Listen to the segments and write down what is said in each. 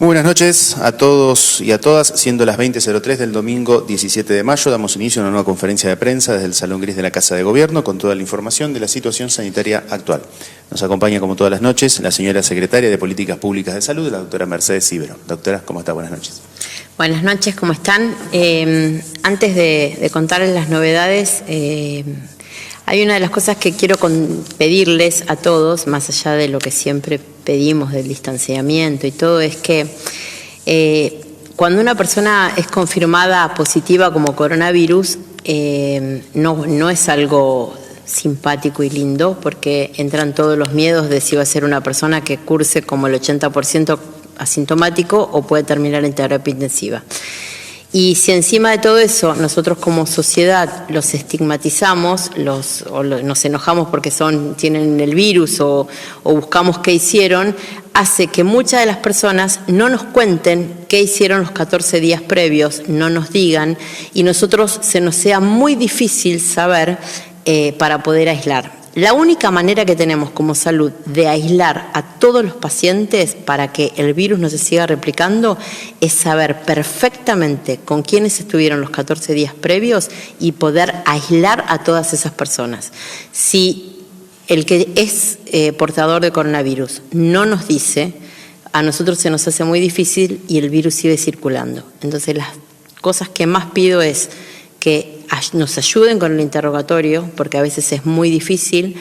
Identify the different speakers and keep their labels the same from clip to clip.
Speaker 1: Muy buenas noches a todos y a todas. Siendo las 20:03 del domingo 17 de mayo, damos inicio a una nueva conferencia de prensa desde el Salón Gris de la Casa de Gobierno con toda la información de la situación sanitaria actual. Nos acompaña, como todas las noches, la señora Secretaria de Políticas Públicas de Salud, la doctora Mercedes Cibero. Doctora, ¿cómo está? Buenas noches.
Speaker 2: Buenas noches, ¿cómo están? Antes de contarles las novedades, hay una de las cosas que quiero pedirles a todos, más allá de lo que siempre pedimos del distanciamiento y todo, es que cuando una persona es confirmada positiva como coronavirus, no es algo simpático y lindo, porque entran todos los miedos de si va a ser una persona que curse como el 80% asintomático o puede terminar en terapia intensiva. Y si encima de todo eso nosotros como sociedad los estigmatizamos, nos enojamos porque tienen el virus o buscamos qué hicieron, hace que muchas de las personas no nos cuenten qué hicieron los 14 días previos, no nos digan, y nosotros se nos sea muy difícil saber para poder aislar. La única manera que tenemos como salud de aislar a todos los pacientes para que el virus no se siga replicando es saber perfectamente con quiénes estuvieron los 14 días previos y poder aislar a todas esas personas. Si el que es portador de coronavirus no nos dice, a nosotros se nos hace muy difícil y el virus sigue circulando. Entonces las cosas que más pido es que nos ayuden con el interrogatorio, porque a veces es muy difícil,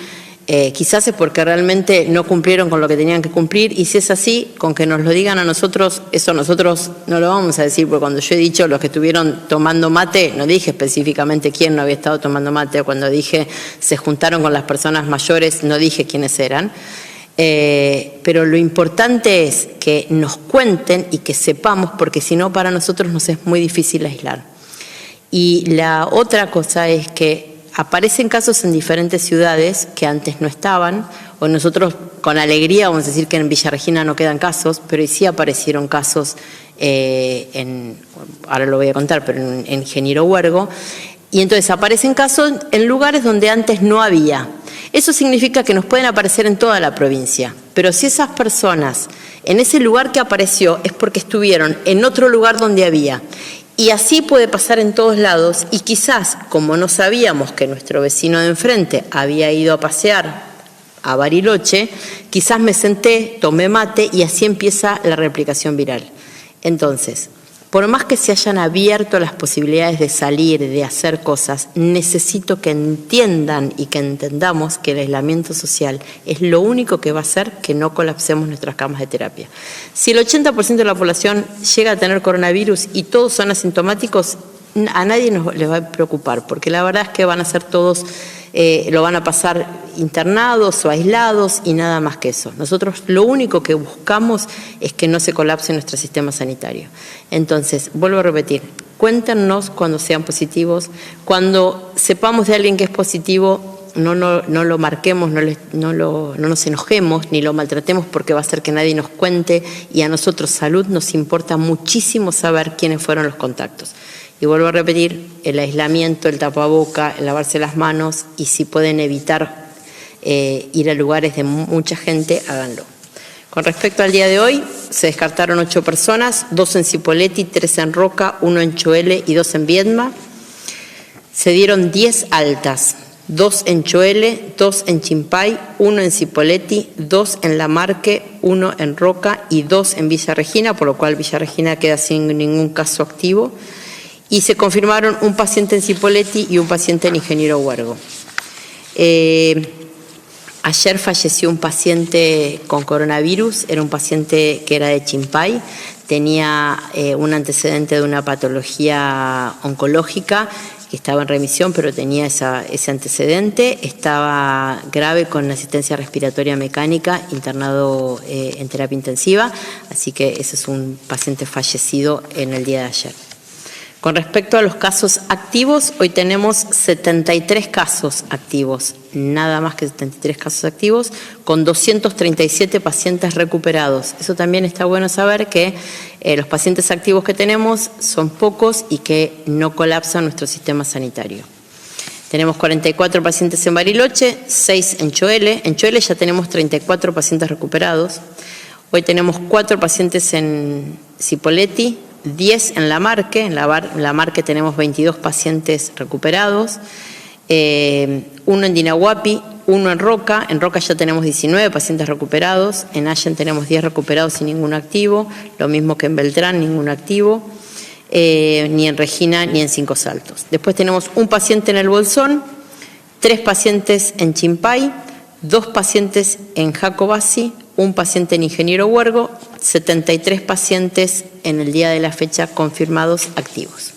Speaker 2: quizás es porque realmente no cumplieron con lo que tenían que cumplir, y si es así, con que nos lo digan a nosotros, eso nosotros no lo vamos a decir, porque cuando yo he dicho los que estuvieron tomando mate, no dije específicamente quién no había estado tomando mate, o cuando dije se juntaron con las personas mayores, no dije quiénes eran. Pero lo importante es que nos cuenten y que sepamos, porque si no para nosotros nos es muy difícil aislar. Y la otra cosa es que aparecen casos en diferentes ciudades que antes no estaban, o nosotros con alegría vamos a decir que en Villa Regina no quedan casos, pero sí aparecieron casos ahora lo voy a contar, pero en Ingeniero Huergo, y entonces aparecen casos en lugares donde antes no había. Eso significa que nos pueden aparecer en toda la provincia, pero si esas personas en ese lugar que apareció es porque estuvieron en otro lugar donde había. Y así puede pasar en todos lados, y quizás, como no sabíamos que nuestro vecino de enfrente había ido a pasear a Bariloche, quizás me senté, tomé mate y así empieza la replicación viral. Entonces, por más que se hayan abierto las posibilidades de salir, de hacer cosas, necesito que entiendan y que entendamos que el aislamiento social es lo único que va a hacer que no colapsemos nuestras camas de terapia. Si el 80% de la población llega a tener coronavirus y todos son asintomáticos, a nadie les va a preocupar, porque la verdad es que van a ser todos, lo van a pasar internados o aislados y nada más que eso. Nosotros lo único que buscamos es que no se colapse nuestro sistema sanitario. Entonces, vuelvo a repetir, cuéntenos cuando sean positivos, cuando sepamos de alguien que es positivo, no lo marquemos, no nos enojemos ni lo maltratemos, porque va a hacer que nadie nos cuente, y a nosotros salud nos importa muchísimo saber quiénes fueron los contactos. Y vuelvo a repetir, el aislamiento, el tapaboca, el lavarse las manos, y si pueden evitar ir a lugares de mucha gente, háganlo. Con respecto al día de hoy, se descartaron 8 personas, 2 en Cipolletti, 3 en Roca, 1 en Choele y 2 en Viedma. Se dieron 10 altas, 2 en Choele, 2 en Chimpay, 1 en Cipolletti, 2 en Lamarque, 1 en Roca y 2 en Villa Regina, por lo cual Villa Regina queda sin ningún caso activo. Y se confirmaron un paciente en Cipolletti y un paciente en Ingeniero Huergo. Ayer falleció un paciente con coronavirus, era un paciente que era de Chimpay, tenía un antecedente de una patología oncológica, que estaba en remisión, pero tenía ese antecedente, estaba grave con asistencia respiratoria mecánica, internado en terapia intensiva, así que ese es un paciente fallecido en el día de ayer. Con respecto a los casos activos, hoy tenemos 73 casos activos, nada más que 73 casos activos, con 237 pacientes recuperados. Eso también está bueno saber, que los pacientes activos que tenemos son pocos y que no colapsan nuestro sistema sanitario. Tenemos 44 pacientes en Bariloche, 6 en Choele. En Choele ya tenemos 34 pacientes recuperados. Hoy tenemos 4 pacientes en Cipolletti, 10 en La Marque. En La Marque tenemos 22 pacientes recuperados, 1 en Dinahuapi, 1 en Roca. En Roca ya tenemos 19 pacientes recuperados. En Allen tenemos 10 recuperados y ningún activo. Lo mismo que en Beltrán, ningún activo. Ni en Regina ni en Cinco Saltos. Después tenemos un paciente en el Bolsón, 3 pacientes en Chimpay, 2 pacientes en Jacobasi, 1 paciente en Ingeniero Huergo, 73 pacientes en el día de la fecha confirmados activos.